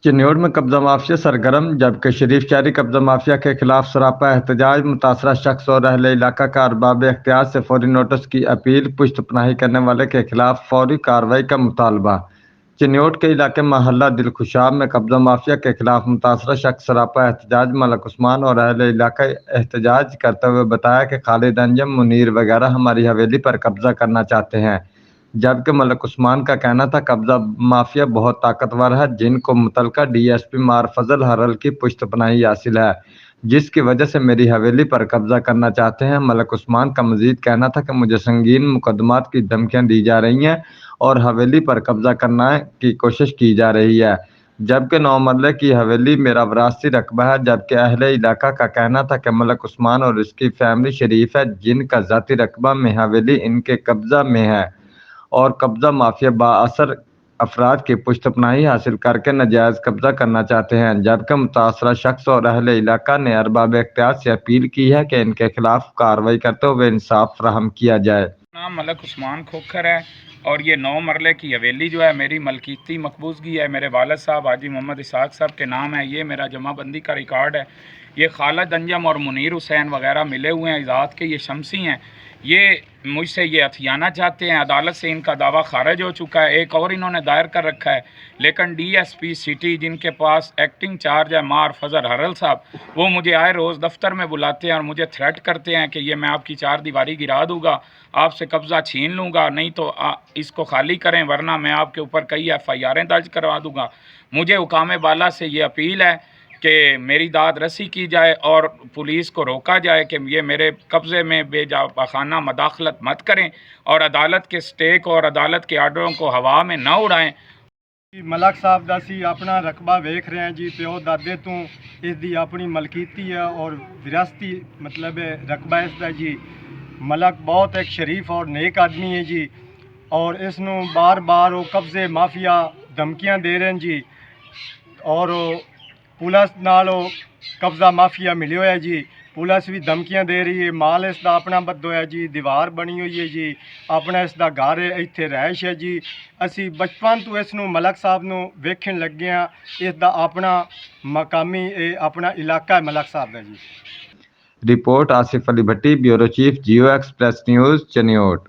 चिन्नौर में कब्जा माफिया सरगर्म, जबकि शरीफ शहरी कब्जा माफिया के खिलाफ सरापा एहतजाज, मुतासरा शख्स और अहले इलाका का अरबाब इख्तियार से फौरी नोटिस की अपील, पुश्त पनाही करने वाले के खिलाफ फौरी कार्रवाई का मुतालबा। चिन्नौर के इलाके महल्ला दिलखुशाब में कब्जा माफिया के खिलाफ मुतासरा शख्स सरापा एहतजाज, मलक उस्मान और अहले इलाका एहतजाज करते हुए बताया कि खालिद अंजम, मुनीर वगैरह हमारी हवेली पर कब्जा करना चाहते हैं, जबकि मलक उस्मान का कहना था कब्जा माफिया बहुत ताकतवर है, जिनको मुतलका डीएसपी मारफजल हरल की पुश्तपनाही हासिल है, जिसकी वजह से मेरी हवेली पर कब्जा करना चाहते हैं। मलक उस्मान का मजीद कहना था कि मुझे संगीन मुकदमात की धमकियां दी जा रही हैं और हवेली पर कब्जा करने की कोशिश की जा रही है, जबकि 9 मरले की हवेली मेरा विरासती रकबा है। जबकि अहले इलाका का कहना था कि मलक उस्मान और इसकी फैमिली शरीफ है, जिनका ज़ाती रकबा में हवेली इनके कब्जा में है और कब्जा माफिया बाअसर अफराद की पुश्तपनाही हासिल करके नाजायज़ कब्जा करना चाहते हैं, जबकि मुतासरा शख्स और अहले इलाका ने अरबाब इख्तियार से अपील की है कि इनके खिलाफ कार्रवाई करते हुए इंसाफ फराहम किया जाए। नाम मलक उस्मान खोखर है और ये 9 मरले की हवेली जो है मेरी मलकीती मकबूजगी है, मेरे वालिद साहब हाजी मोहम्मद इसाक साहब के नाम है। ये मेरा जमाबंदी का रिकॉर्ड है। ये खालिद अंजम और मुनीर हुसैन वगैरह मिले हुए हैं, इजाद के ये शमसी हैं। ये मुझसे ये हथियाना चाहते हैं। अदालत से इनका दावा खारिज हो चुका है। एक और इन्होंने दायर कर रखा है, लेकिन डीएसपी सिटी जिनके पास एक्टिंग चार्ज है मार फजल हरल साहब, वो मुझे आए रोज़ दफ्तर में बुलाते हैं और मुझे थ्रेट करते हैं कि ये मैं आपकी 4 दीवारी गिरा दूंगा, आपसे कब्ज़ा छीन लूँगा, नहीं तो इसको खाली करें वरना मैं आपके ऊपर कई FIR दर्ज करवा दूँगा। मुझे हुकाम बाला से ये अपील है कि मेरी दाद रसी की जाए और पुलिस को रोका जाए कि ये मेरे कब्ज़े में बेजाखाना मदाखलत मत करें और अदालत के स्टेक और अदालत के आर्डरों को हवा में न उड़ाएं। मलक साहब का असी अपना रकबा वेख रहे हैं जी, प्यो दादे तो इसकी अपनी मलकीती है और विरासती मतलब रकबा इसका जी। मलक बहुत एक शरीफ और नेक आदमी है जी, और इसनों बार बार वो कब्जे माफिया धमकियां दे रहे हैं जी, और पुलिस नाल कब्जा माफिया मिले हुआ है जी। पुलिस भी धमकियां दे रही है। माल इसका अपना बद होया जी, दीवार बनी हुई है जी, अपना इसका घर है, इत्थे रहायश है जी। असी बचपन तो इसनों मलक साहब नूं वेखण लगे हाँ। इसका अपना मकामी अपना इलाका है मलक साहब का जी। रिपोर्ट आसिफ अली भट्टी, ब्यूरो चीफ, जियो एक्सप्रेस न्यूज़, चिन्नौर।